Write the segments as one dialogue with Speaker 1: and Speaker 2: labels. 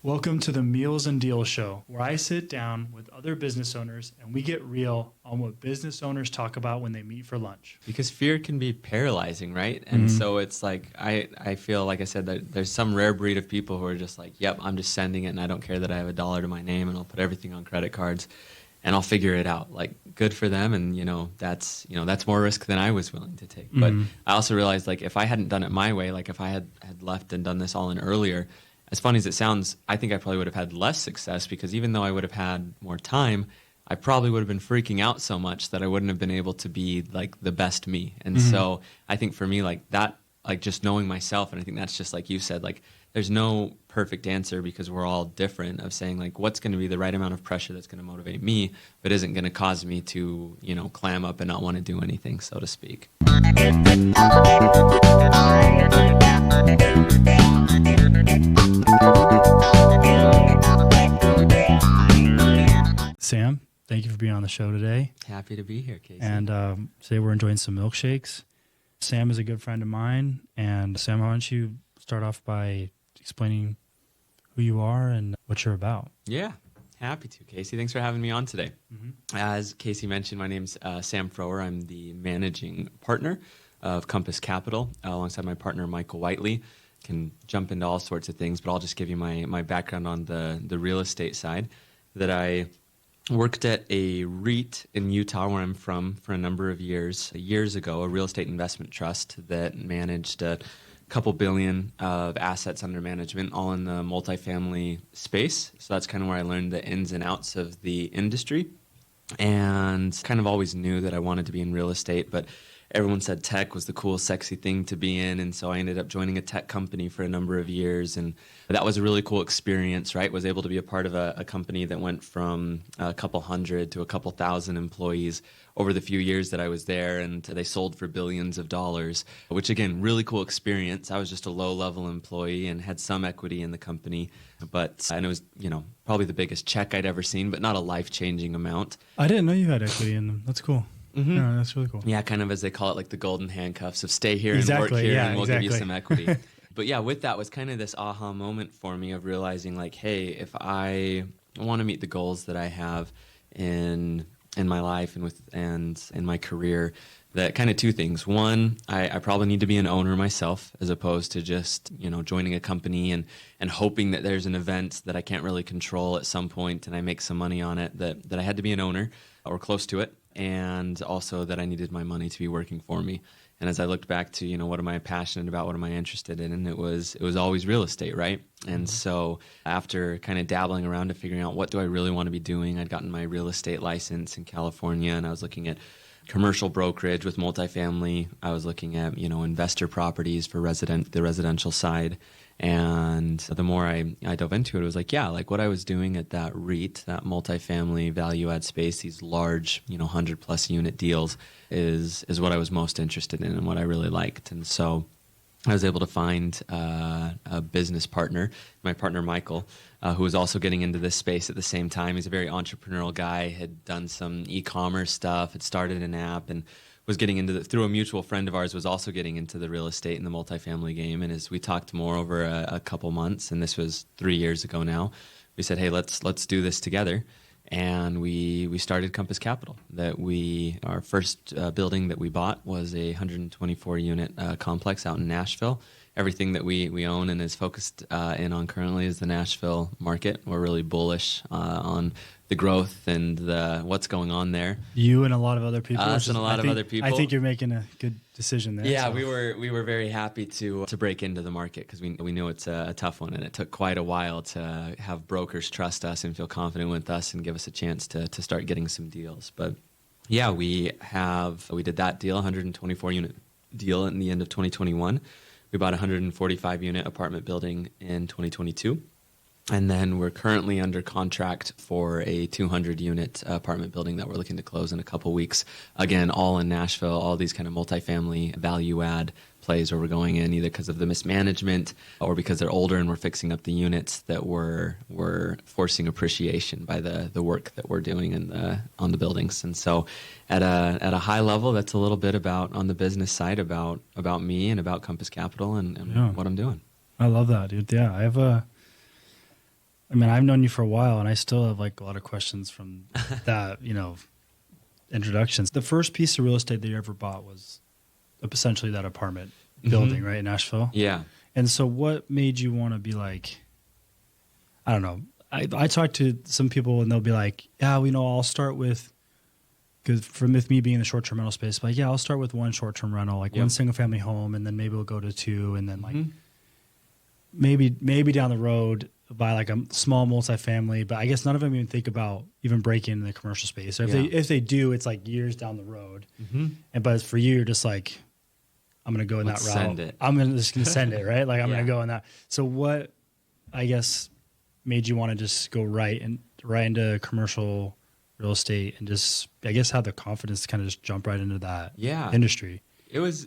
Speaker 1: Welcome to the Meals and Deals Show, where I sit down with other business owners and we get real on what business owners talk about when they meet for lunch.
Speaker 2: Because fear can be paralyzing, right? And so it's like, I feel, like I said, that there's some rare breed of people who are just like, yep, I'm just sending it and I don't care that I have a dollar to my name and I'll put everything on credit cards and I'll figure it out. Like, good for them. And, that's more risk than I was willing to take. But I also realized, like, if I hadn't done it my way, like if I had left and done this all in earlier, as funny as it sounds, I think I probably would have had less success because even though I would have had more time, I probably would have been freaking out so much that I wouldn't have been able to be like the best me. And so I think for me, like that, like just knowing myself, and I think that's just like you said, like there's no perfect answer because we're all different, of saying like what's going to be the right amount of pressure that's going to motivate me, but isn't going to cause me to, clam up and not want to do anything, so to speak.
Speaker 1: Sam, thank you for being on the show today.
Speaker 2: Happy to be here, Casey.
Speaker 1: And today we're enjoying some milkshakes. Sam is a good friend of mine. And Sam, why don't you start off by explaining who you are and what you're about?
Speaker 2: Yeah, happy to, Casey. Thanks for having me on today. As Casey mentioned, my name's Sam Froerer. I'm the managing partner of Compass Capital alongside my partner, Michael Whiteley. Can jump into all sorts of things, but I'll just give you my background on the real estate side. That I worked at a REIT in Utah, where I'm from, for a number of years. Years ago, a real estate investment trust that managed a couple billion of assets under management, all in the multifamily space. So that's kind of where I learned the ins and outs of the industry, and kind of always knew that I wanted to be in real estate, but everyone said tech was the cool, sexy thing to be in, and so I ended up joining a tech company for a number of years, and that was a really cool experience, right? Was able to be a part of a company that went from a couple hundred to a couple thousand employees over the few years that I was there, and they sold for billions of dollars, which, again, really cool experience. I was just a low-level employee and had some equity in the company, and it was, probably the biggest check I'd ever seen, but not a life-changing amount.
Speaker 1: I didn't know you had equity in them. That's cool. Yeah, that's really cool.
Speaker 2: Yeah, kind of as they call it, like the golden handcuffs of stay here and work here, and we'll give you some equity. But yeah, with that was kind of this aha moment for me of realizing, like, hey, if I want to meet the goals that I have in my life and in my career, that kind of two things. One, I probably need to be an owner myself, as opposed to just, joining a company and hoping that there's an event that I can't really control at some point and I make some money on it, that I had to be an owner or close to it. And also that I needed my money to be working for me. And as I looked back to, what am I passionate about? What am I interested in? And it was always real estate, right? And so after kind of dabbling around to figuring out what do I really want to be doing, I'd gotten my real estate license in California, and I was looking at commercial brokerage with multifamily. I was looking at, investor properties for the residential side. And the more I dove into it, it was like, yeah, like what I was doing at that REIT, that multifamily value add space, these large, 100+ unit deals is what I was most interested in and what I really liked. And so I was able to find a business partner, my partner Michael, who was also getting into this space at the same time. He's a very entrepreneurial guy, had done some e-commerce stuff, had started an app, and was getting into through a mutual friend of ours, was also getting into the real estate and the multifamily game. And as we talked more over a couple months, and this was 3 years ago now, we said, hey, let's do this together. And we started Compass Capital. Our first building that we bought was a 124 unit complex out in Nashville. Everything that we own and is focused in on currently is the Nashville market. We're really bullish on the growth and what's going on there.
Speaker 1: You and a lot of other people.
Speaker 2: Us and a lot of other people.
Speaker 1: I think you're making a good decision there.
Speaker 2: Yeah,
Speaker 1: so.
Speaker 2: we were very happy to break into the market because we knew it's a tough one, and it took quite a while to have brokers trust us and feel confident with us and give us a chance to start getting some deals. But yeah, we did that deal, 124 unit deal in the end of 2021. We bought a 145 unit apartment building in 2022. And then we're currently under contract for a 200 unit apartment building that we're looking to close in a couple weeks. Again, all in Nashville, all these kind of multifamily value add plays where we're going in either because of the mismanagement or because they're older and we're fixing up the units that we're forcing appreciation by the work that we're doing on the buildings. And so at a high level, that's a little bit about on the business side about me and about Compass Capital and what I'm doing.
Speaker 1: I love that, dude. Yeah, I mean, I've known you for a while, and I still have like a lot of questions from that, introductions. The first piece of real estate that you ever bought was essentially that apartment building, right, in Nashville?
Speaker 2: Yeah.
Speaker 1: And so what made you want to be like, I don't know. I talk to some people and they'll be like, yeah, I'll start with, because with me being in the short-term rental space, like, yeah, I'll start with one short-term rental, like one single-family home, and then maybe we'll go to two, and then like maybe down the road buy like a small multifamily. But I guess none of them even think about even breaking into the commercial space. So if they do, it's like years down the road. But for you, you're just like, I'm going to go in that route.
Speaker 2: Send it.
Speaker 1: I'm just going to send it, right? Like I'm going to go in that. So what, I guess, made you want to just go right into commercial real estate and just, I guess, have the confidence to kind of just jump right into that industry?
Speaker 2: It was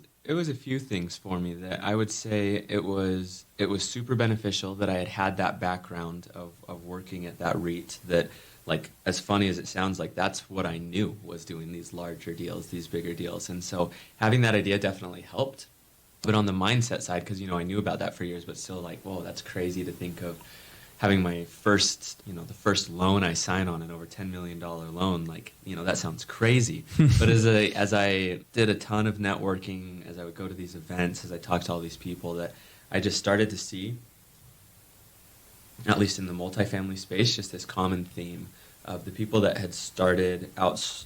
Speaker 2: a few things for me that I would say it was super beneficial that I had that background of working at that REIT, that, like, as funny as it sounds, like that's what I knew was doing these larger deals, these bigger deals. And so having that idea definitely helped. But on the mindset side, because, I knew about that for years, but still like, whoa, that's crazy to think of having my first, the first loan I sign on, an over $10 million loan, like, that sounds crazy. But as I did a ton of networking, as I would go to these events, as I talked to all these people, that I just started to see, at least in the multifamily space, just this common theme of the people that had started out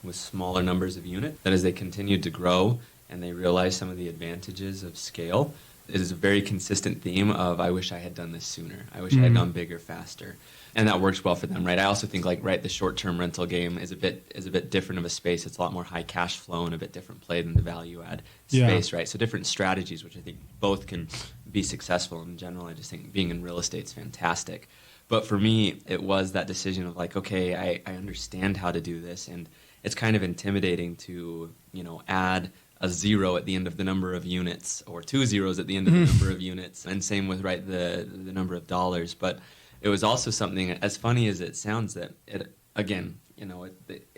Speaker 2: with smaller numbers of units, that as they continued to grow and they realized some of the advantages of scale, it is a very consistent theme of, I wish I had done this sooner. I wish I had gone bigger, faster. And that works well for them, right? I also think, like, right, the short-term rental game is a bit different of a space. It's a lot more high cash flow and a bit different play than the value-add space, right? So different strategies, which I think both can be successful. In general, I just think being in real estate is fantastic. But for me, it was that decision of like, okay, I understand how to do this, and it's kind of intimidating to, add a zero at the end of the number of units, or two zeros at the end of the number of units, and same with the number of dollars. But it was also something, as funny as it sounds, that it, again,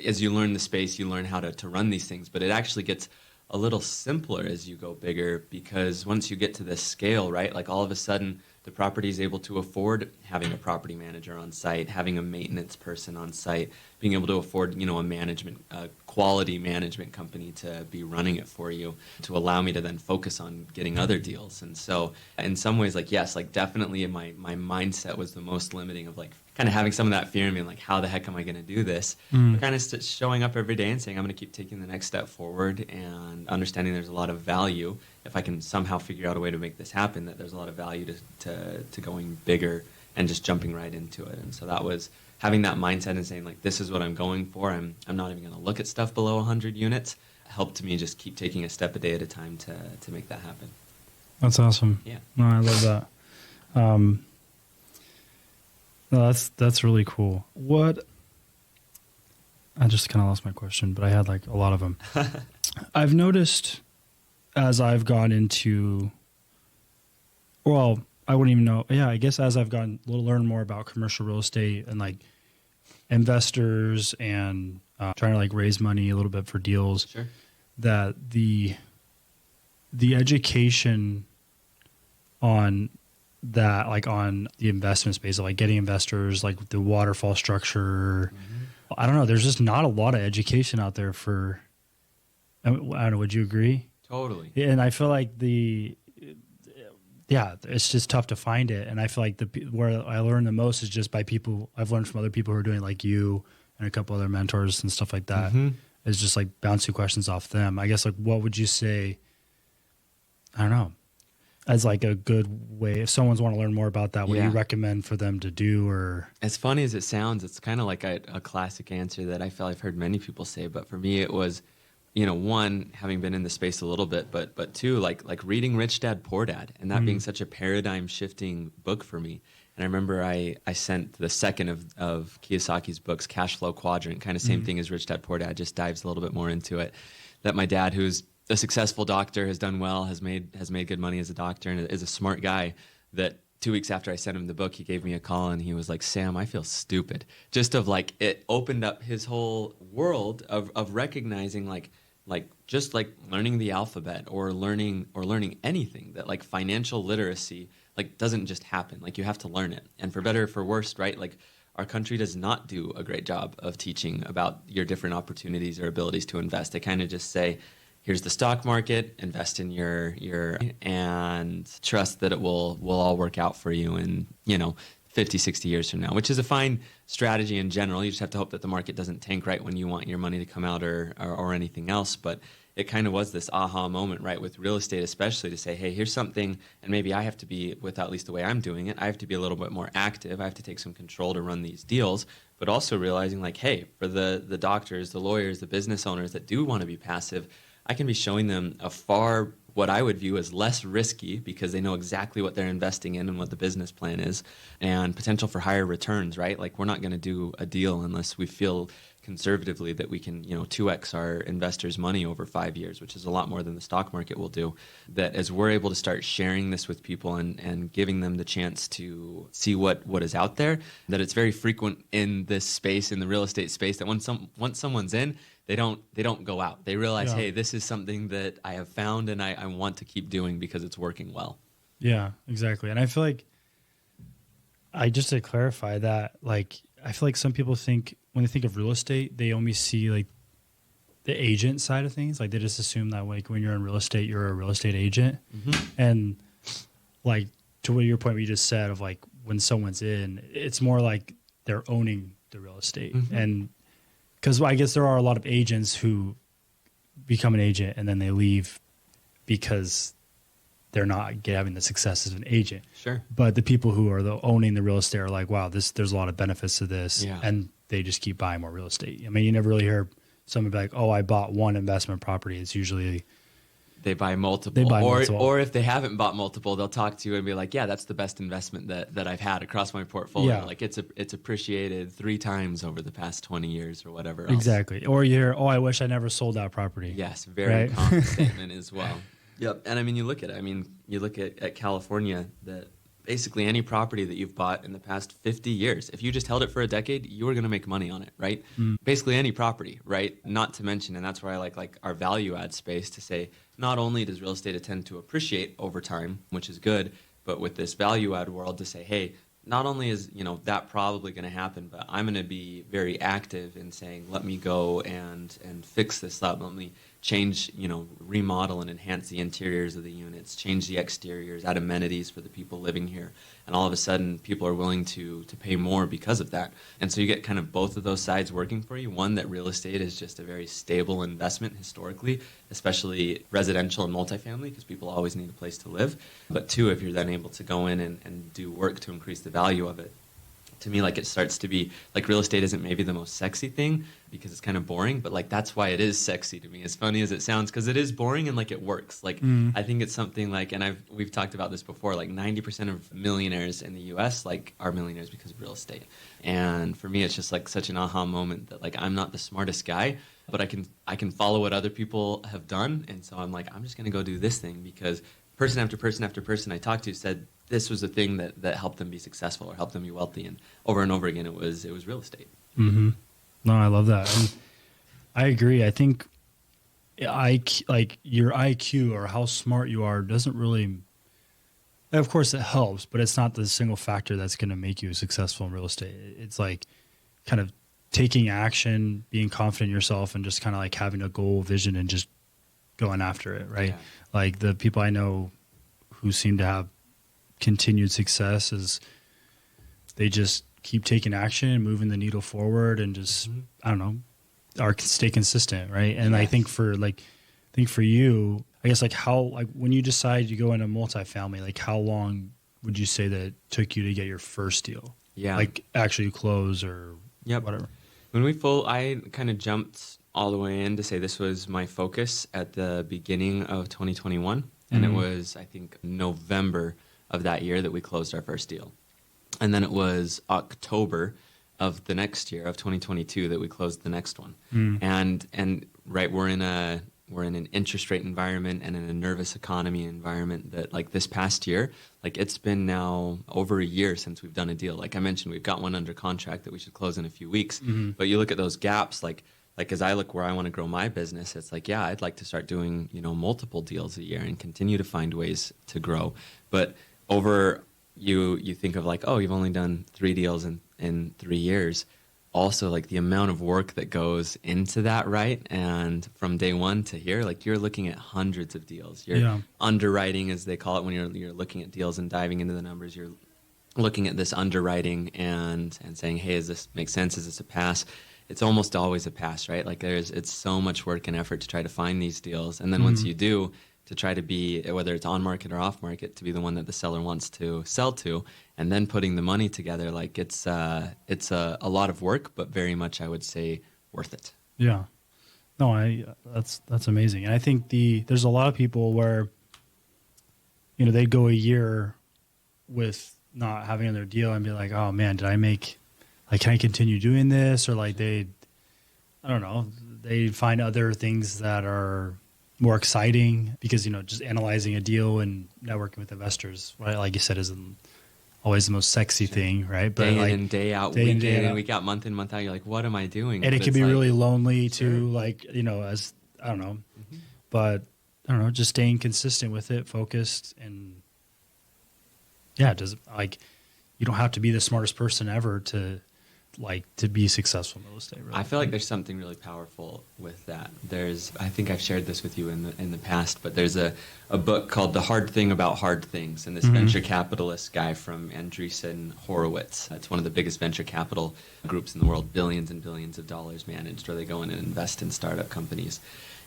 Speaker 2: as you learn the space, you learn how to run these things, but it actually gets a little simpler as you go bigger, because once you get to this scale, right, like all of a sudden the property is able to afford having a property manager on site, having a maintenance person on site, being able to afford, a quality management company to be running it for you, to allow me to then focus on getting other deals. And so in some ways, like, yes, like definitely my mindset was the most limiting of like kind of having some of that fear in me, like, how the heck am I going to do this? But kind of showing up every day and saying, I'm going to keep taking the next step forward, and understanding there's a lot of value, if I can somehow figure out a way to make this happen, that there's a lot of value to going bigger and just jumping right into it. And so that was having that mindset and saying, like, this is what I'm going for. I'm not even going to look at stuff below 100 units. Helped me just keep taking a step a day at a time to make that happen.
Speaker 1: That's awesome.
Speaker 2: Yeah.
Speaker 1: No, I love that. No, that's really cool. I just kind of lost my question, but I had like a lot of them. I've noticed as I've gone into, well, I wouldn't even know. Yeah, I guess as I've gotten to learn more about commercial real estate and like investors and trying to like raise money a little bit for deals,
Speaker 2: Sure.
Speaker 1: that the education on that, like on the investment space, like getting investors, like the waterfall structure. I don't know. There's just not a lot of education out there for, I don't know. Would you agree?
Speaker 2: Totally.
Speaker 1: Yeah, and I feel like it's just tough to find it. And I feel like where I learn the most is just by people I've learned from other people who are doing, like you and a couple other mentors and stuff like that. Is just like bouncing questions off them. I guess, like, what would you say, I don't know, as like a good way, if someone's want to learn more about that, what do you recommend for them to do? Or
Speaker 2: as funny as it sounds, it's kind of like a classic answer that I feel I've heard many people say, but for me it was, one, having been in the space a little bit, but two, like reading Rich Dad Poor Dad, and that being such a paradigm shifting book for me. And I remember I sent the second of Kiyosaki's books, Cash Flow Quadrant, kind of same thing as Rich Dad Poor Dad, just dives a little bit more into it. That my dad, who's a successful doctor, has done well, has made good money as a doctor, and is a smart guy, that 2 weeks after I sent him the book, he gave me a call and he was like, Sam, I feel stupid. Just of like, it opened up his whole world of recognizing like just like learning the alphabet or learning anything, that like financial literacy like doesn't just happen. Like you have to learn it. And for better or for worse, right? Like our country does not do a great job of teaching about your different opportunities or abilities to invest. They kind of just say, here's the stock market, invest in your and trust that it will all work out for you in, 50, 60 years from now, which is a fine strategy in general. You just have to hope that the market doesn't tank right when you want your money to come out or anything else. But it kind of was this aha moment, right, with real estate especially, to say, hey, here's something, and maybe I have to be, with at least the way I'm doing it, I have to be a little bit more active. I have to take some control to run these deals, but also realizing like, hey, for the doctors, the lawyers, the business owners that do want to be passive, I can be showing them a far, what I would view as less risky, because they know exactly what they're investing in and what the business plan is, and potential for higher returns, right? Like we're not going to do a deal unless we feel conservatively that we can, 2x our investors' money over 5 years, which is a lot more than the stock market will do. That as we're able to start sharing this with people and giving them the chance to see what is out there, that it's very frequent in this space, in the real estate space, that once someone's in, they don't go out. They realize, hey, this is something that I have found and I want to keep doing because it's working well.
Speaker 1: Yeah, exactly. And I feel like, just to clarify that, like, I feel like some people think, when they think of real estate, they only see like the agent side of things. Like they just assume that like when you're in real estate, you're a real estate agent. Mm-hmm. And like to your point, what you just said of like when someone's in, it's more like they're owning the real estate. Mm-hmm. And because I guess there are a lot of agents who become an agent and then they leave because they're not having the success as an agent.
Speaker 2: Sure.
Speaker 1: But the people who are owning the real estate are like, wow, there's a lot of benefits to this.
Speaker 2: Yeah.
Speaker 1: And they just keep buying more real estate. I mean, you never really hear someone be like, oh, I bought one investment property. It's usually
Speaker 2: they buy multiple. Or if they haven't bought multiple, they'll talk to you and be like, yeah, that's the best investment that I've had across my portfolio. Yeah. Like it's appreciated 3 times over the past 20 years or whatever else.
Speaker 1: Exactly. Or you hear, oh, I wish I never sold that property.
Speaker 2: Yes, very common statement as well. Yep. And I mean, you look at California, that basically any property that you've bought in the past 50 years, if you just held it for a decade, you were going to make money on it, right? Mm. Basically any property, right? Not to mention, and that's where I like our value add space to say, not only does real estate tend to appreciate over time, which is good, but with this value add world to say, hey, not only is, that probably going to happen, but I'm going to be very active in saying, let me go and fix this up. Let me change, remodel and enhance the interiors of the units, change the exteriors, add amenities for the people living here. And all of a sudden, people are willing to pay more because of that. And so you get kind of both of those sides working for you. One, that real estate is just a very stable investment historically, especially residential and multifamily, because people always need a place to live. But 2, if you're then able to go in and do work to increase the value of it, to me, like it starts to be like real estate isn't maybe the most sexy thing because it's kind of boring, but like that's why it is sexy to me, as funny as it sounds, because it is boring and like it works. Like I think it's something like, and we've talked about this before, like 90% of millionaires in the US like are millionaires because of real estate. And for me, it's just like such an aha moment that like I'm not the smartest guy, but I can follow what other people have done. And so I'm like, I'm just going to go do this thing because person after person after person I talked to said this was the thing that helped them be successful or helped them be wealthy. And over again, it was real estate.
Speaker 1: Mm-hmm. No, I love that. And I agree. I think like your IQ or how smart you are doesn't really, of course it helps, but it's not the single factor that's going to make you successful in real estate. It's like kind of taking action, being confident in yourself, and just kind of like having a goal, vision, and just going after it. Right. Yeah. Like the people I know who seem to have continued success is they just keep taking action, moving the needle forward, and just I don't know, stay consistent, right? And yes. I think for you, I guess like how like when you decide to go into multifamily, like how long would you say that it took you to get your first deal?
Speaker 2: Yeah,
Speaker 1: like actually close or whatever.
Speaker 2: When I kind of jumped all the way in to say this was my focus at the beginning of 2021, and it was I think November of that year that we closed our first deal. And then it was October of the next year of 2022 that we closed the next one. And right, we're in an interest rate environment and in a nervous economy environment that like this past year, like it's been now over a year since we've done a deal. Like I mentioned, we've got one under contract that we should close in a few weeks. But you look at those gaps, like as I look where I want to grow my business, it's like, yeah, I'd like to start doing, multiple deals a year and continue to find ways to grow. But over you think of like, oh, you've only done 3 deals in 3 years. Also, like the amount of work that goes into that, right? And from day one to here, like you're looking at hundreds of deals. You're underwriting, as they call it, when you're looking at deals and diving into the numbers. You're looking at this underwriting and saying, hey, does this make sense? Is this a pass? It's almost always a pass, right? Like it's so much work and effort to try to find these deals. And then once you do, to try to be, whether it's on market or off market, to be the one that the seller wants to sell to, and then putting the money together, like it's a lot of work, but very much, I would say, worth it.
Speaker 1: Yeah. No, that's amazing. And I think there's a lot of people where, they go a year with not having another deal and be like, oh man, can I continue doing this? Or like I don't know, they find other things that are more exciting because, just analyzing a deal and networking with investors, right? Like you said, isn't always the most sexy thing, right? But
Speaker 2: day in and day out, week in and week out, month in, month out, you're like, what am I doing?
Speaker 1: And it can be really lonely too, like, as, I don't know, but I don't know, just staying consistent with it, focused, and you don't have to be the smartest person ever to be successful in real estate. Really.
Speaker 2: I feel like there's something really powerful with that. I think I've shared this with you in the past, but there's a book called The Hard Thing About Hard Things, and this venture capitalist guy from Andreessen Horowitz. It's one of the biggest venture capital groups in the world, billions and billions of dollars managed, where they go in and invest in startup companies.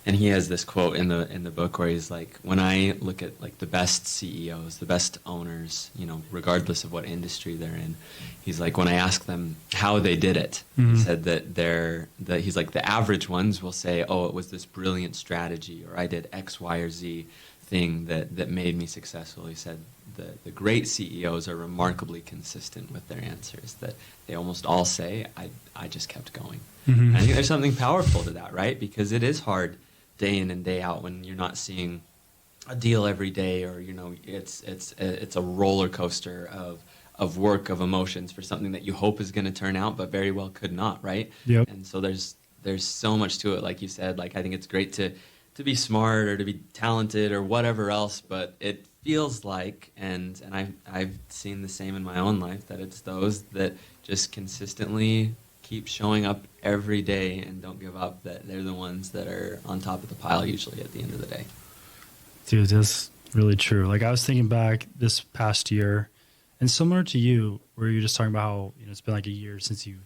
Speaker 2: And he has this quote in the book where he's like, when I look at like the best CEOs, the best owners, regardless of what industry they're in, he's like, when I ask them how they did it, he said that he's like, the average ones will say, oh, it was this brilliant strategy, or I did X, Y, or Z thing that made me successful. He said the great CEOs are remarkably consistent with their answers, that they almost all say, I just kept going. And I think there's something powerful to that, right? Because it is hard day in and day out when you're not seeing a deal every day, or it's a roller coaster of work, of emotions for something that you hope is going to turn out but very well could not, right?
Speaker 1: Yep.
Speaker 2: And so there's so much to it, like you said. Like I think it's great to be smart or to be talented or whatever else, but it feels like, and I've seen the same in my own life, that it's those that just consistently keep showing up every day and don't give up, that they're the ones that are on top of the pile usually at the end of the day.
Speaker 1: Dude, that's really true. Like I was thinking back this past year, and similar to you, where you're just talking about how it's been like a year since you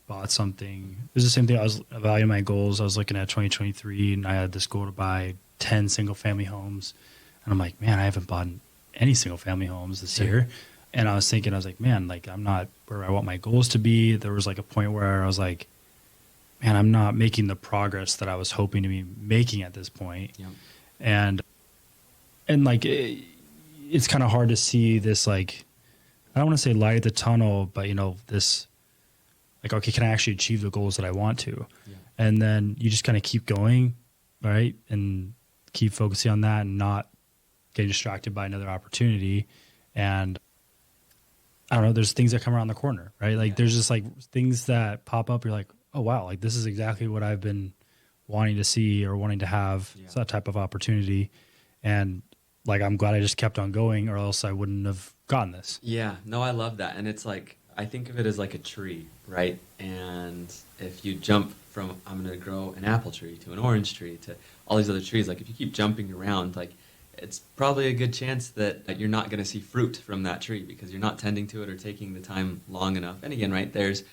Speaker 1: bought something. It was the same thing. I was evaluating my goals. I was looking at 2023, and I had this goal to buy 10 single family homes, and I'm like, man, I haven't bought any single family homes this year. And I was like, man, like I'm not where I want my goals to be. There was like a point where I was like, man, I'm not making the progress that I was hoping to be making at this point.
Speaker 2: Yep.
Speaker 1: And like, it's kind of hard to see this, like, I don't want to say light at the tunnel, but this, like, okay, can I actually achieve the goals that I want to? Yeah. And then you just kind of keep going, right? And keep focusing on that and not getting distracted by another opportunity. And I don't know, there's things that come around the corner, right? Like there's just like things that pop up. You're like, oh, wow, like this is exactly what I've been wanting to see or wanting to have. Yeah. It's that type of opportunity. And like, I'm glad I just kept on going, or else I wouldn't have gotten this.
Speaker 2: Yeah, no, I love that. And it's like, I think of it as like a tree, right? And if you jump from, I'm going to grow an apple tree to an orange tree to all these other trees, like if you keep jumping around, like it's probably a good chance that you're not going to see fruit from that tree because you're not tending to it or taking the time long enough. And again, right, there's,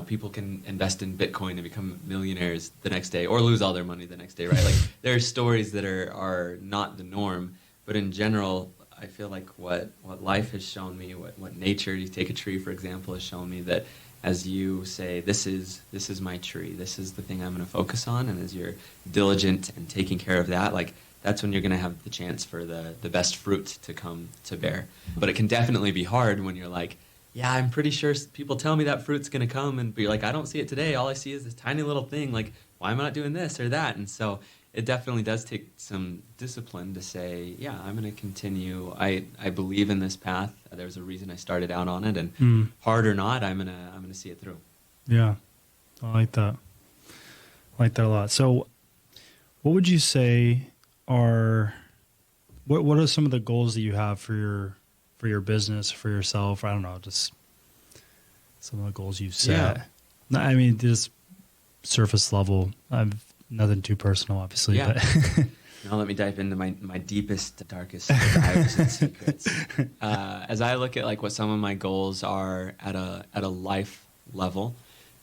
Speaker 2: people can invest in Bitcoin and become millionaires the next day or lose all their money the next day, right? Like there are stories that are not the norm, but in general, I feel like what life has shown me, what nature, you take a tree, for example, has shown me that as you say, this is my tree, this is the thing I'm going to focus on, and as you're diligent and taking care of that, like that's when you're going to have the chance for the best fruit to come to bear. But it can definitely be hard when you're like, yeah, I'm pretty sure people tell me that fruit's going to come, but you're like, I don't see it today. All I see is this tiny little thing. Like, why am I not doing this or that? And so it definitely does take some discipline to say, yeah, I'm going to continue. I believe in this path. There's a reason I started out on it, and hard or not, I'm gonna see it through.
Speaker 1: Yeah, I like that. I like that a lot. So, what would you say are what are some of the goals that you have for for your business, for yourself? I don't know, just some of the goals you've set. Yeah. I mean, just surface level. Nothing too personal, obviously.
Speaker 2: Yeah.
Speaker 1: But
Speaker 2: now let me dive into my deepest, darkest desires and secrets. As I look at like what some of my goals are at a life level,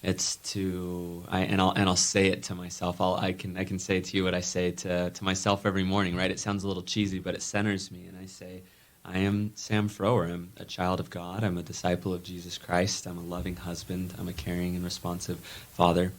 Speaker 2: it's to I'll say it to myself. I can say to you what I say to myself every morning, right? It sounds a little cheesy, but it centers me, and I say, I am Sam Froerer. I'm a child of God. I'm a disciple of Jesus Christ. I'm a loving husband. I'm a caring and responsive father.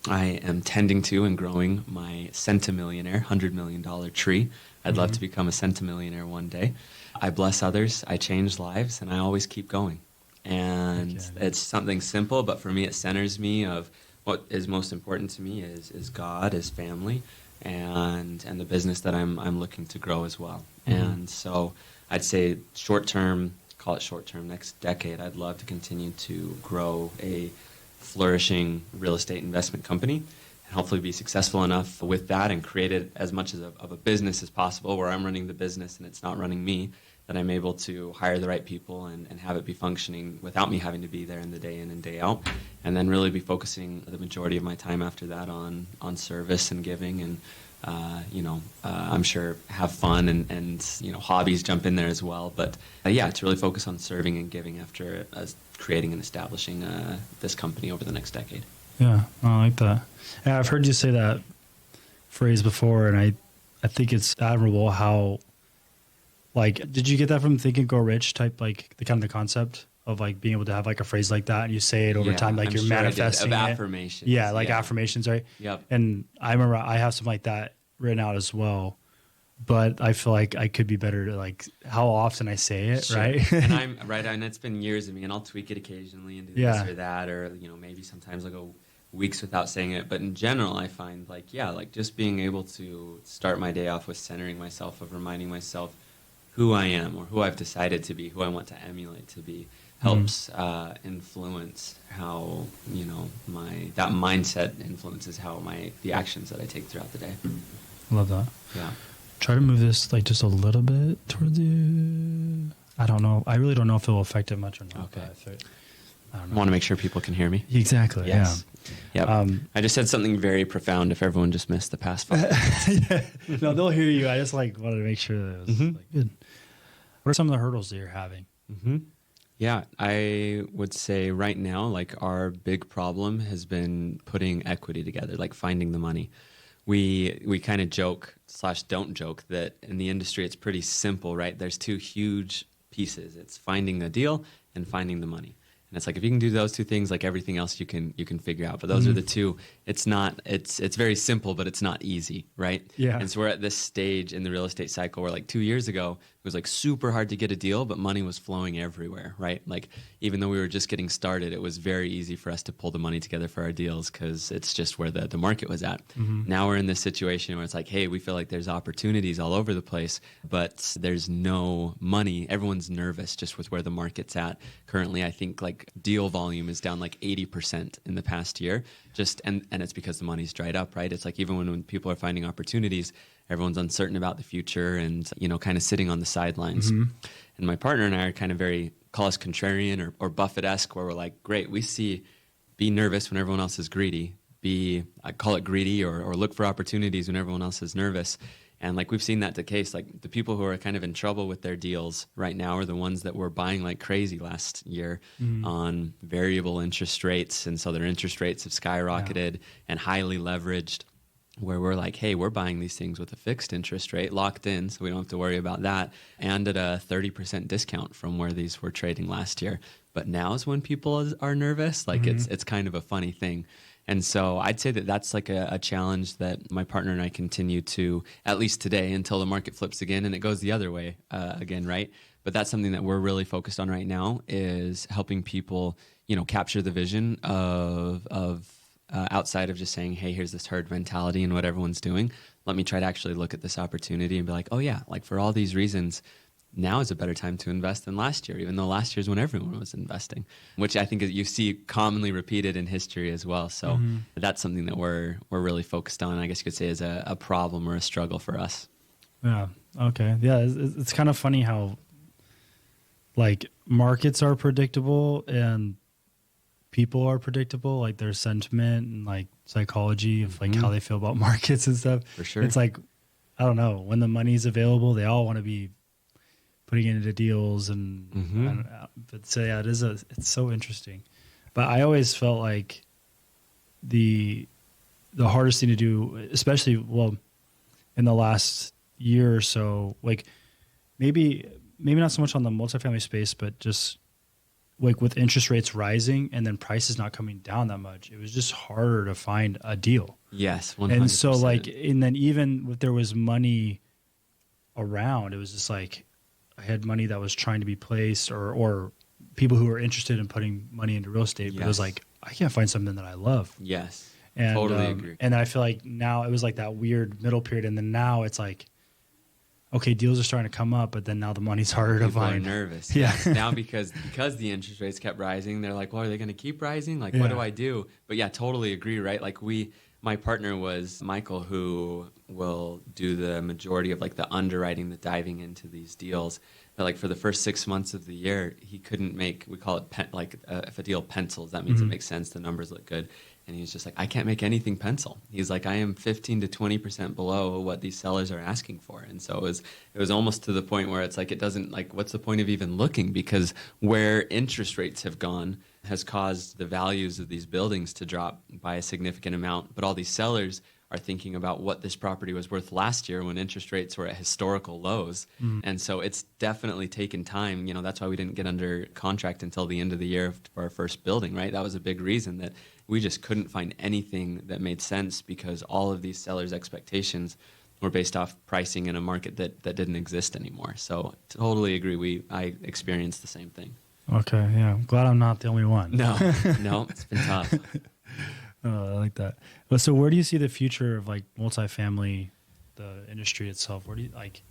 Speaker 2: I am tending to and growing my centimillionaire, $100 million tree. I'd love to become a centimillionaire one day. I bless others. I change lives, and I always keep going. And it's something simple, but for me, it centers me of what is most important to me is God, is family, and the business that I'm looking to grow as well. And so I'd say call it short term, next decade, I'd love to continue to grow a flourishing real estate investment company and hopefully be successful enough with that and create it as much of a business as possible where I'm running the business and it's not running me, that I'm able to hire the right people and have it be functioning without me having to be there in the day in and day out, and then really be focusing the majority of my time after that on service and giving and I'm sure have fun and hobbies jump in there as well. But to really focus on serving and giving after creating and establishing this company over the next decade.
Speaker 1: Yeah, I like that. Yeah, I've heard you say that phrase before, and I think it's admirable how, like, did you get that from Think and Grow Rich type, like the kind of the concept of like being able to have like a phrase like that and you say it over time, like you're manifesting
Speaker 2: of affirmations.
Speaker 1: Yeah, like affirmations, right?
Speaker 2: Yep.
Speaker 1: And I remember I have something like that written out as well, but I feel like I could be better to like how often I say it, right?
Speaker 2: And I'm right, and it's been years of me, and I'll tweak it occasionally and do this or that, or maybe sometimes I'll go weeks without saying it. But in general, I find like just being able to start my day off with centering myself, of reminding myself who I am or who I've decided to be, who I want to emulate to be, helps influence how that mindset influences how the actions that I take throughout the day.
Speaker 1: Love that.
Speaker 2: Yeah.
Speaker 1: Try to move this like just a little bit towards the. I don't know. I really don't know if it will affect it much or not.
Speaker 2: Okay.
Speaker 1: I don't know.
Speaker 2: I want to make sure people can hear me.
Speaker 1: Exactly.
Speaker 2: Yes. Yeah. Yep. I just said something very profound. If everyone just missed the past 5 minutes.
Speaker 1: No, they'll hear you. I just wanted to make sure that it was good. What are some of the hurdles that you're having?
Speaker 2: Yeah, I would say right now, like our big problem has been putting equity together, like finding the money. We kind of joke/don't joke that in the industry it's pretty simple, right? There's 2 huge pieces. It's finding a deal and finding the money. And it's like if you can do those 2 things, like everything else you can figure out. But those are the 2. It's very simple, but it's not easy, right?
Speaker 1: Yeah.
Speaker 2: And so we're at this stage in the real estate cycle where like 2 years ago it was like super hard to get a deal, but money was flowing everywhere, right? Like even though we were just getting started, it was very easy for us to pull the money together for our deals because it's just where the market was at. Now we're in this situation where it's like, hey, we feel like there's opportunities all over the place, but there's no money. Everyone's nervous just with where the market's at. Currently, I think like deal volume is down like 80% in the past year. And it's because the money's dried up, right? It's like even when people are finding opportunities, everyone's uncertain about the future and, kind of sitting on the sidelines. And my partner and I are kind of call us contrarian or Buffett-esque, where we're like, great, be nervous when everyone else is greedy. I call it greedy or look for opportunities when everyone else is nervous. And like we've seen that the case, like the people who are kind of in trouble with their deals right now are the ones that were buying like crazy last year on variable interest rates. And so their interest rates have skyrocketed and highly leveraged, where we're like, hey, we're buying these things with a fixed interest rate locked in, so we don't have to worry about that, and at a 30% discount from where these were trading last year. But now is when people are nervous. Like it's kind of a funny thing. And so I'd say that that's like a challenge that my partner and I continue to, at least today, until the market flips again and it goes the other way again, right? But that's something that we're really focused on right now, is helping people, capture the vision of outside of just saying, hey, here's this herd mentality and what everyone's doing. Let me try to actually look at this opportunity and be like, oh yeah, like for all these reasons, now is a better time to invest than last year, even though last year's when everyone was investing, which I think you see commonly repeated in history as well. So that's something that we're really focused on, I guess you could say, is a problem or a struggle for us.
Speaker 1: Yeah. Okay. Yeah. It's kind of funny how like markets are predictable and people are predictable, like their sentiment and like psychology of like how they feel about markets and stuff.
Speaker 2: For sure.
Speaker 1: It's like, I don't know, when the money's available, they all want to be putting it into deals and but so yeah, it's so interesting. But I always felt like the hardest thing to do, especially in the last year or so, like maybe not so much on the multifamily space, but just like with interest rates rising and then prices not coming down that much, it was just harder to find a deal.
Speaker 2: Yes, 100%.
Speaker 1: And so like, and then even if there was money around, it was just like I had money that was trying to be placed or people who were interested in putting money into real estate, but it was like, I can't find something that I love.
Speaker 2: Yes,
Speaker 1: and,
Speaker 2: totally agree.
Speaker 1: And I feel like now it was like that weird middle period. And then now it's like, okay, deals are starting to come up, but then now the money's harder to find.
Speaker 2: People are nervous.
Speaker 1: Yeah.
Speaker 2: Now because the interest rates kept rising, they're like, well, are they going to keep rising? Like, what do I do? But yeah, totally agree, right? Like my partner was Michael, who will do the majority of like the underwriting, the diving into these deals. But like for the first 6 months of the year, he couldn't make, we call it if a deal pencils, that means it makes sense. The numbers look good. And he was just like, I can't make anything pencil. He's like, I am 15 to 20% below what these sellers are asking for. And so it was almost to the point where it's like, it doesn't, like, what's the point of even looking? Because where interest rates have gone has caused the values of these buildings to drop by a significant amount. But all these sellers are thinking about what this property was worth last year when interest rates were at historical lows. And so it's definitely taken time. You know, that's why we didn't get under contract until the end of the year for our first building, right? That was a big reason that we just couldn't find anything that made sense because all of these sellers' expectations were based off pricing in a market that didn't exist anymore. So totally agree. I experienced the same thing.
Speaker 1: Okay, yeah. I'm glad I'm not the only one.
Speaker 2: No, it's been tough.
Speaker 1: Oh, I like that. Well, so where do you see the future of like multifamily, the industry itself? Where do you like,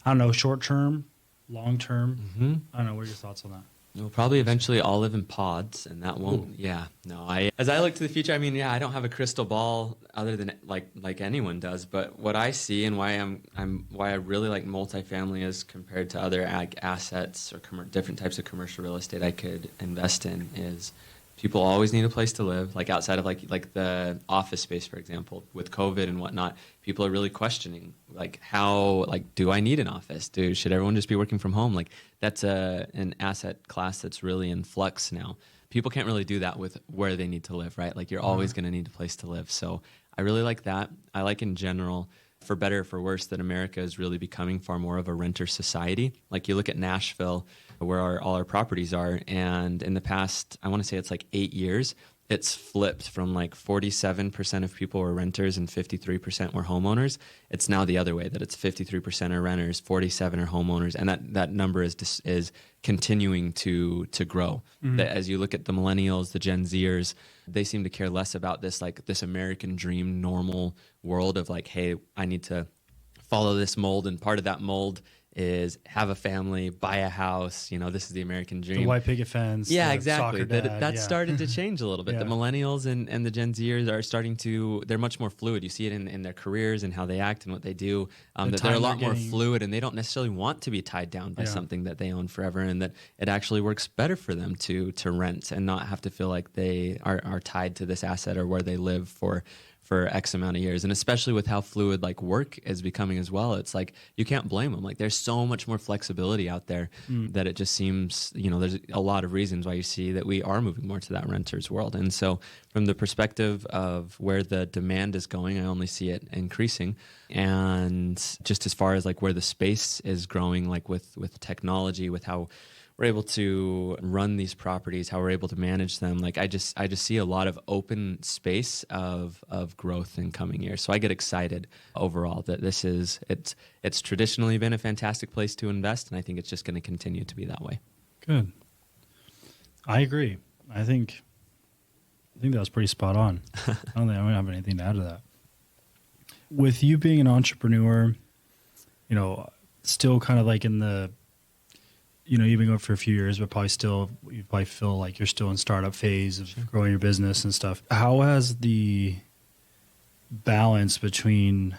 Speaker 1: I don't know, short term, long term? I don't know. What are your thoughts on that?
Speaker 2: We'll probably eventually all live in pods, and that won't. Ooh. Yeah, no. As I look to the future, I mean, yeah, I don't have a crystal ball other than like anyone does. But what I see and why I really like multifamily as compared to other assets or different types of commercial real estate I could invest in is people always need a place to live. Like outside of like the office space, for example, with COVID and whatnot, people are really questioning like how do I need an office? Should everyone just be working from home? Like that's an asset class that's really in flux now. People can't really do that with where they need to live, right? Like you're always going to need a place to live. So I really like that. I like in general, for better or for worse, that America is really becoming far more of a renter society. Like you look at Nashville, where all our properties are, and in the past, I want to say it's like 8 years, it's flipped from like 47% of people were renters and 53% were homeowners. It's now the other way, that it's 53% are renters, 47 are homeowners, and that number is continuing to grow. That as you look at the millennials, the Gen Zers, they seem to care less about this American dream normal world of like, hey, I need to follow this mold, and part of that mold is have a family, buy a house. You know, this is the American dream.
Speaker 1: The white picket fence.
Speaker 2: Yeah, exactly. That
Speaker 1: yeah.
Speaker 2: started to change a little bit.
Speaker 1: Yeah.
Speaker 2: The millennials and the Gen Zers are starting to, they're much more fluid. You see it in their careers and how they act and what they do. That they're a lot more fluid, and they don't necessarily want to be tied down by something that they own forever, and that it actually works better for them to rent and not have to feel like they are tied to this asset or where they live for X amount of years. And especially with how fluid like work is becoming as well, it's like you can't blame them. Like there's so much more flexibility out there that it just seems, you know, there's a lot of reasons why you see that we are moving more to that renter's world. And so from the perspective of where the demand is going, I only see it increasing. And just as far as like where the space is growing, like with technology, with how we're able to run these properties, how we're able to manage them. Like I just see a lot of open space of growth in coming years. So I get excited overall that it's traditionally been a fantastic place to invest, and I think it's just going to continue to be that way.
Speaker 1: Good. I agree. I think that was pretty spot on. I don't have anything to add to that. With you being an entrepreneur, you know, still kind of like in the, you know, you've been going for a few years, but you probably feel like you're still in startup phase of growing your business and stuff. How has the balance between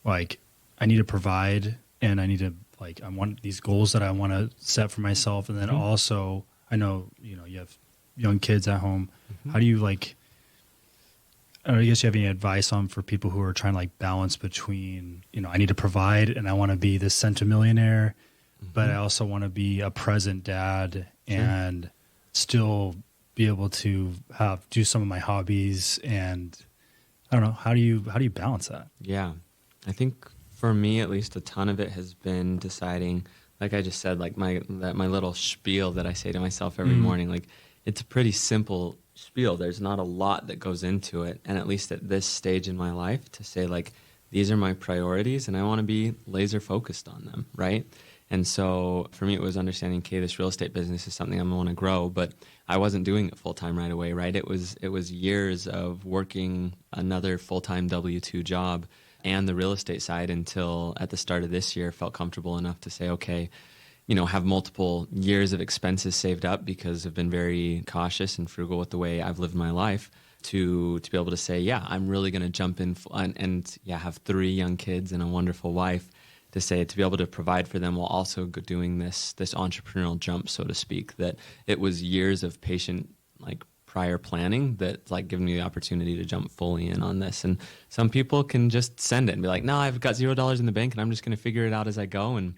Speaker 1: like, I need to provide and I need to like I want these goals that I want to set for myself, and then also I know you have young kids at home. How do you like? I guess you have any advice on for people who are trying to like balance between I need to provide and I want to be this centimillionaire, but I also want to be a present dad and still be able to do some of my hobbies, and I don't know, how do you balance that?
Speaker 2: Yeah. I think for me, at least, a ton of it has been deciding, like I just said, like my little spiel that I say to myself every morning, like it's a pretty simple spiel. There's not a lot that goes into it. And at least at this stage in my life, to say like, these are my priorities and I want to be laser focused on them. Right. And so for me, it was understanding, okay, this real estate business is something I want to grow, but I wasn't doing it full time right away. Right. It was years of working another full-time W-2 job and the real estate side until at the start of this year felt comfortable enough to say, okay, have multiple years of expenses saved up because I've been very cautious and frugal with the way I've lived my life, to be able to say, yeah, I'm really going to jump in and have 3 young kids and a wonderful wife, to be able to provide for them while also doing this entrepreneurial jump, so to speak, that it was years of patient, like prior planning that's like giving me the opportunity to jump fully in on this. And some people can just send it and be like, no, I've got $0 in the bank and I'm just going to figure it out as I go, and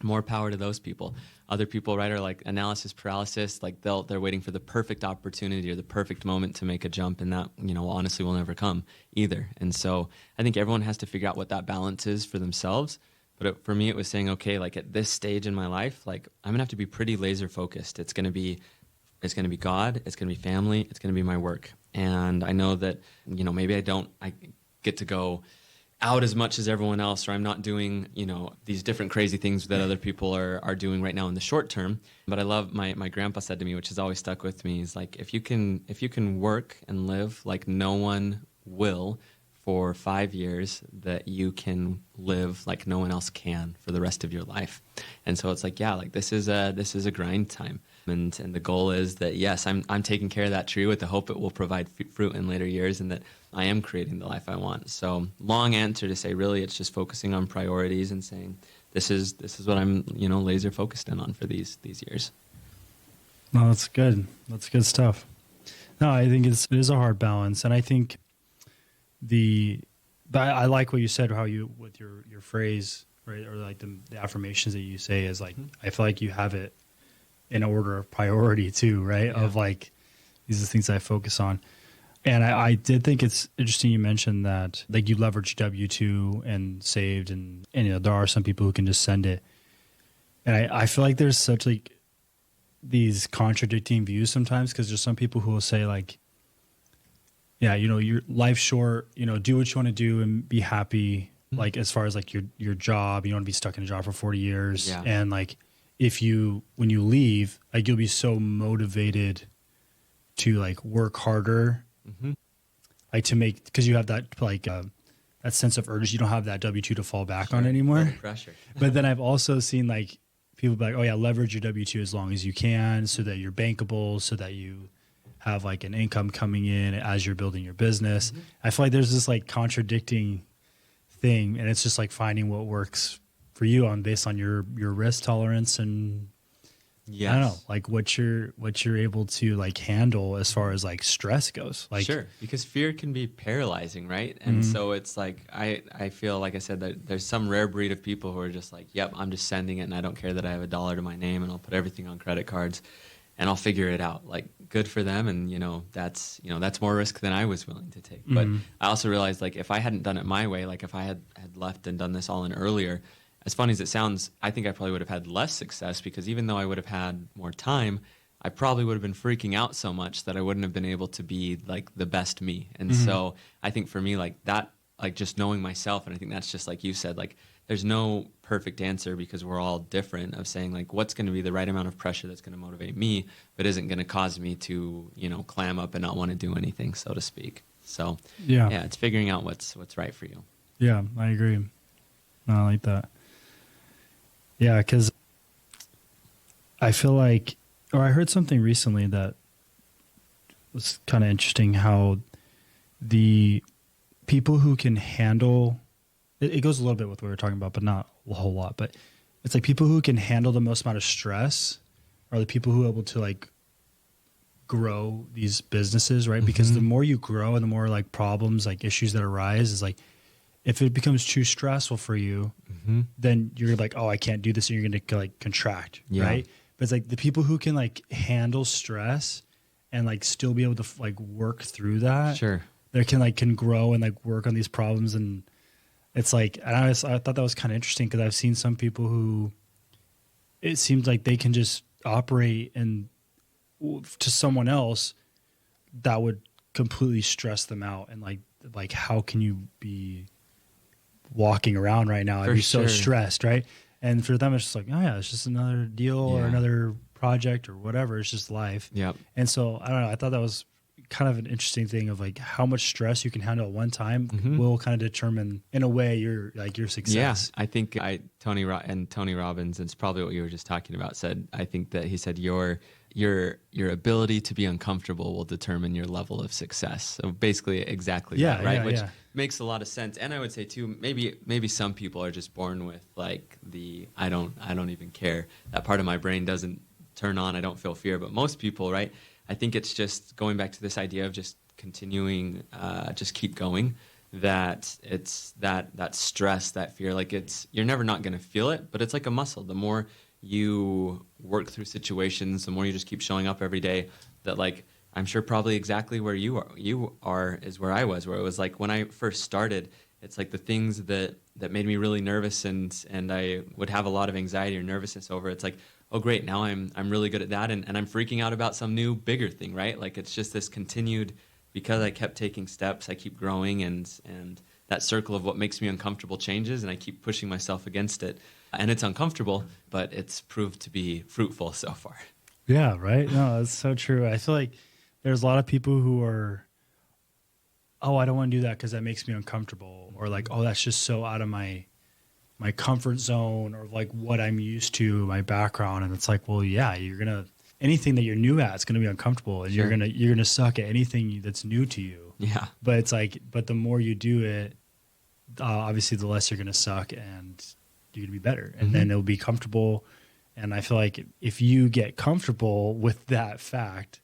Speaker 2: more power to those people. Other people, right, are like analysis paralysis, like they're waiting for the perfect opportunity or the perfect moment to make a jump, and that, honestly will never come either. And so I think everyone has to figure out what that balance is for themselves. But for me, it was saying, okay, like at this stage in my life, like I'm gonna have to be pretty laser focused. It's gonna be God, it's gonna be family, it's gonna be my work. And I know that, maybe I get to go out as much as everyone else, or I'm not doing, these different crazy things that other people are doing right now in the short term. But I love my grandpa said to me, which has always stuck with me, is like, if you can work and live like no one will for 5 years, that you can live like no one else can for the rest of your life. And so it's like, yeah, like this is a grind time. And the goal is that, yes, I'm taking care of that tree with the hope it will provide fruit in later years, and that I am creating the life I want. So long answer to say, really, it's just focusing on priorities and saying, this is what I'm, laser focused in on for these years.
Speaker 1: No, that's good. That's good stuff. No, I think it is a hard balance. And I think but I like what you said, how you, with your phrase, right, or like the affirmations that you say, is like, I feel like you have it in order of priority too, right? Yeah. Of like, these are the things I focus on. And I did think it's interesting you mentioned that like you leveraged W-2 and saved, and there are some people who can just send it. And I feel like there's such like these contradicting views sometimes, because there's some people who will say like, yeah, your life's short, do what you want to do and be happy. Like as far as like your job, you don't want to be stuck in a job for 40 years. Yeah. And like, when you leave, like you'll be so motivated to like work harder, like to make, because you have that like that sense of urgency. You don't have that W-2 to fall back on anymore.
Speaker 2: Pressure.
Speaker 1: But then I've also seen like people be like, oh yeah, leverage your W-2 as long as you can, so that you're bankable, so that you have like an income coming in as you're building your business. I feel like there's this like contradicting thing, and it's just like finding what works for you based on your risk tolerance and I don't know, like what you're able to like handle as far as like stress goes. Like,
Speaker 2: sure, because fear can be paralyzing, right? And so it's like I feel like I said that there's some rare breed of people who are just like, yep, I'm just sending it, and I don't care that I have $1 to my name, and I'll put everything on credit cards, and I'll figure it out. Like, good for them, and that's more risk than I was willing to take. But I also realized, like, if I hadn't done it my way, like if I had left and done this all in earlier, as funny as it sounds, I think I probably would have had less success, because even though I would have had more time, I probably would have been freaking out so much that I wouldn't have been able to be like the best me. And so I think for me, like that, like just knowing myself, and I think that's just like you said, like there's no perfect answer, because we're all different, of saying like what's going to be the right amount of pressure that's going to motivate me, but isn't going to cause me to, clam up and not want to do anything, so to speak. So yeah, it's figuring out what's right for you.
Speaker 1: Yeah, I agree. No, I like that. Yeah, because I feel like, or I heard something recently that was kind of interesting, how the people who can handle, it goes a little bit with what we were talking about, but not a whole lot, but it's like people who can handle the most amount of stress are the people who are able to like grow these businesses, right? Because the more you grow and the more like problems, like issues that arise is like, if it becomes too stressful for you, then you're like, oh, I can't do this. And you're going to like contract, right? But it's like the people who can like handle stress and like still be able to like work through that.
Speaker 2: Sure.
Speaker 1: They can grow and like work on these problems. And it's like, and I thought that was kind of interesting because I've seen some people who it seems like they can just operate and to someone else that would completely stress them out. And like, how can you be walking around right now and be so stressed, right? And for them, it's just like, oh yeah, it's just another deal or another project or whatever. It's just life.
Speaker 2: Yep.
Speaker 1: And so I don't know. I thought that was kind of an interesting thing of like how much stress you can handle at one time will kind of determine in a way your success.
Speaker 2: Yeah, I think Tony Robbins, and it's probably what you were just talking about, said, I think that he said your ability to be uncomfortable will determine your level of success. So basically exactly that, right? Which makes a lot of sense. And I would say too, maybe some people are just born with like the I don't even care. That part of my brain doesn't turn on. I don't feel fear. But most people, right? I think it's just going back to this idea of just continuing, just keep going. That it's that stress, that fear, like you're never not going to feel it, but it's like a muscle. The more you work through situations, the more you just keep showing up every day, that like, I'm sure probably exactly where you are is where I was, where it was like when I first started, it's like the things that made me really nervous and I would have a lot of anxiety or nervousness over. It's like, oh great, now I'm really good at that and I'm freaking out about some new bigger thing, right? Like it's just this continued, because I kept taking steps, I keep growing and that circle of what makes me uncomfortable changes and I keep pushing myself against it. And it's uncomfortable, but it's proved to be fruitful so far.
Speaker 1: Yeah, right? No, that's so true. I feel like there's a lot of people who are, oh, I don't want to do that because that makes me uncomfortable. Or like, oh, that's just so out of my comfort zone or like what I'm used to, my background. And it's like, well, yeah, anything that you're new at, it's going to be uncomfortable. And you're going to suck at anything that's new to you.
Speaker 2: Yeah.
Speaker 1: But it's like, but the more you do it, obviously the less you're going to suck and you're going to be better. And then it'll be comfortable. And I feel like if you get comfortable with that fact,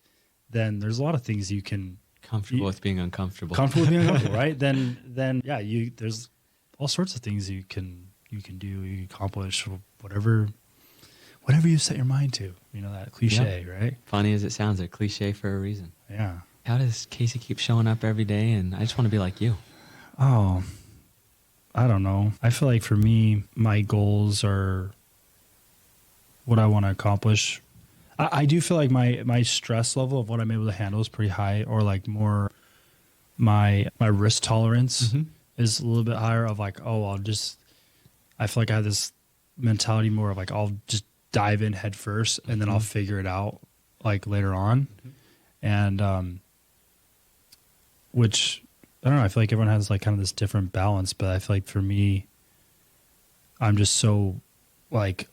Speaker 1: then there's a lot of things you can
Speaker 2: comfortable with being uncomfortable.
Speaker 1: Comfortable with being uncomfortable, right? Then yeah, there's all sorts of things you can do, you can accomplish whatever you set your mind to. You know, that cliche, right?
Speaker 2: Funny as it sounds, a cliche for a reason.
Speaker 1: Yeah.
Speaker 2: How does Casey keep showing up every day? And I just want to be like you.
Speaker 1: Oh, I don't know. I feel like for me, my goals are what I want to accomplish. I do feel like my stress level of what I'm able to handle is pretty high, or like more my risk tolerance is a little bit higher of like, oh, I feel like I have this mentality more of like, I'll just dive in head first and then I'll figure it out like later on. And, which I don't know, I feel like everyone has like kind of this different balance, but I feel like for me, I'm just so like,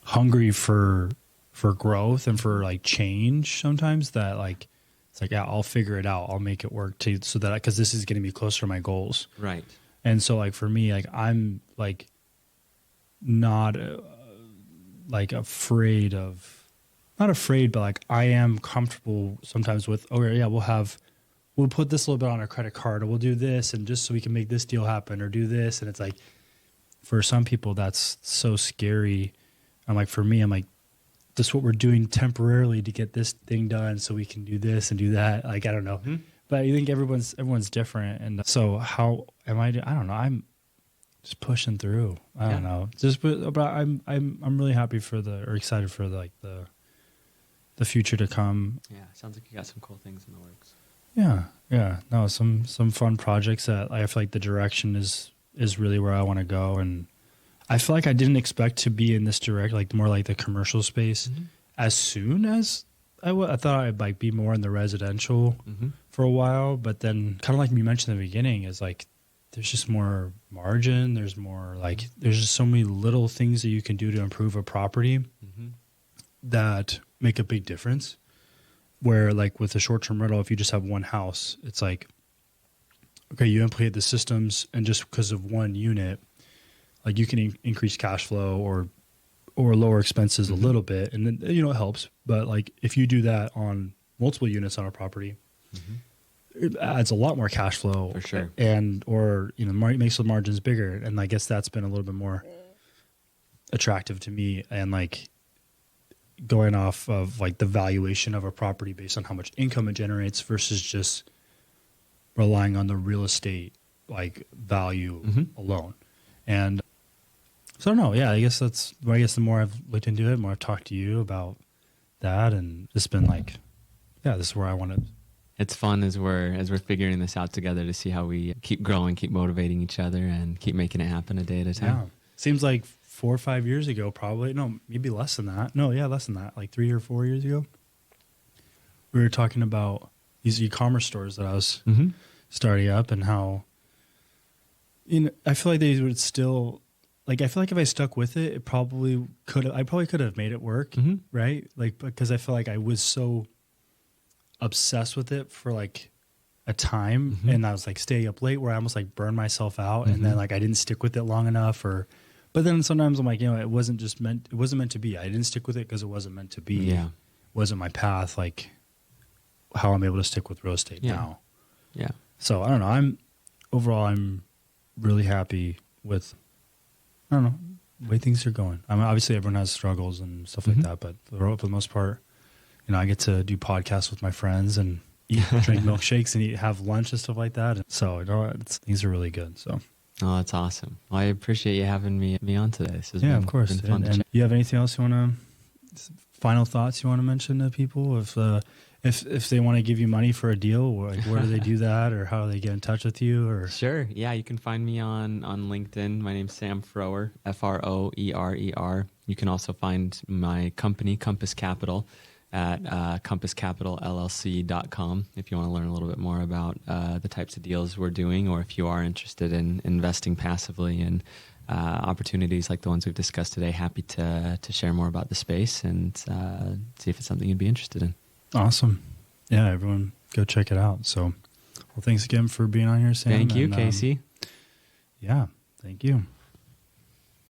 Speaker 1: hungry for growth and for like change sometimes that like, it's like, yeah, I'll figure it out. I'll make it work so that, because this is getting me closer to my goals.
Speaker 2: Right.
Speaker 1: And so like for me, like I'm like not like not afraid, but like I am comfortable sometimes with, oh yeah, we'll put this a little bit on our credit card or we'll do this and just so we can make this deal happen or do this. And it's like, for some people that's so scary. I'm like, for me, I'm like, this is what we're doing temporarily to get this thing done so we can do this and do that. Like, I don't know. But I think everyone's different. And so how am I don't know. I'm just pushing through. I don't know. But I'm really happy or excited for the future to come.
Speaker 2: Yeah. Sounds like you got some cool things in the works.
Speaker 1: Yeah. Yeah. No, some fun projects that I feel like the direction is really where I want to go. And I feel like I didn't expect to be in this like more like the commercial space as soon as I thought I'd like be more in the residential for a while, but then kind of like you mentioned in the beginning is like, there's just more margin. There's more like, there's just so many little things that you can do to improve a property that make a big difference. Where like with a short-term rental, if you just have one house, it's like, okay, you implement the systems and just because of one unit, like you can increase cash flow or lower expenses a little bit, and then it helps. But like if you do that on multiple units on a property, it adds a lot more cash flow
Speaker 2: for sure,
Speaker 1: and makes the margins bigger. And I guess that's been a little bit more attractive to me, and like going off of like the valuation of a property based on how much income it generates versus just relying on the real estate like value alone. And so I don't know. Yeah, I guess the more I've looked into it, the more I've talked to you about that, and it's been like, yeah, this is where I want to.
Speaker 2: It's fun as we're figuring this out together to see how we keep growing, keep motivating each other, and keep making it happen a day at a time.
Speaker 1: Yeah. Seems like 4 or 5 years ago, probably. No, maybe less than that. No, yeah, less than that. Like 3 or 4 years ago, we were talking about these e-commerce stores that I was starting up, and how, I feel like they would still, like, I feel like if I stuck with it, I probably could have made it work, right? Like, because I feel like I was so obsessed with it for like a time, and I was like staying up late where I almost like burned myself out, and then like I didn't stick with it long enough, but then sometimes I'm like, it wasn't meant to be. I didn't stick with it because it wasn't meant to be.
Speaker 2: Yeah.
Speaker 1: It wasn't my path, like how I'm able to stick with real estate now.
Speaker 2: Yeah.
Speaker 1: So I don't know. I'm really happy with, I don't know, the way things are going. I mean, obviously everyone has struggles and stuff like that, but for the most part, I get to do podcasts with my friends and drink milkshakes and have lunch and stuff like that. And so things are really good. So.
Speaker 2: Oh, that's awesome. Well, I appreciate you having me on today. This has
Speaker 1: of course. Been fun and you have anything else you want to, final thoughts you want to mention to people? If they want to give you money for a deal, like where do they do that, or how do they get in touch with you? Or
Speaker 2: Sure. Yeah, you can find me on LinkedIn. My name's Sam Froerer, Froerer. You can also find my company, Compass Capital, at compasscapitalllc.com if you want to learn a little bit more about the types of deals we're doing, or if you are interested in investing passively in opportunities like the ones we've discussed today. Happy to share more about the space and see if it's something you'd be interested in.
Speaker 1: Awesome. Yeah, everyone go check it out. So, well, thanks again for being on here, Sam.
Speaker 2: Thank you, Casey.
Speaker 1: Yeah, thank you.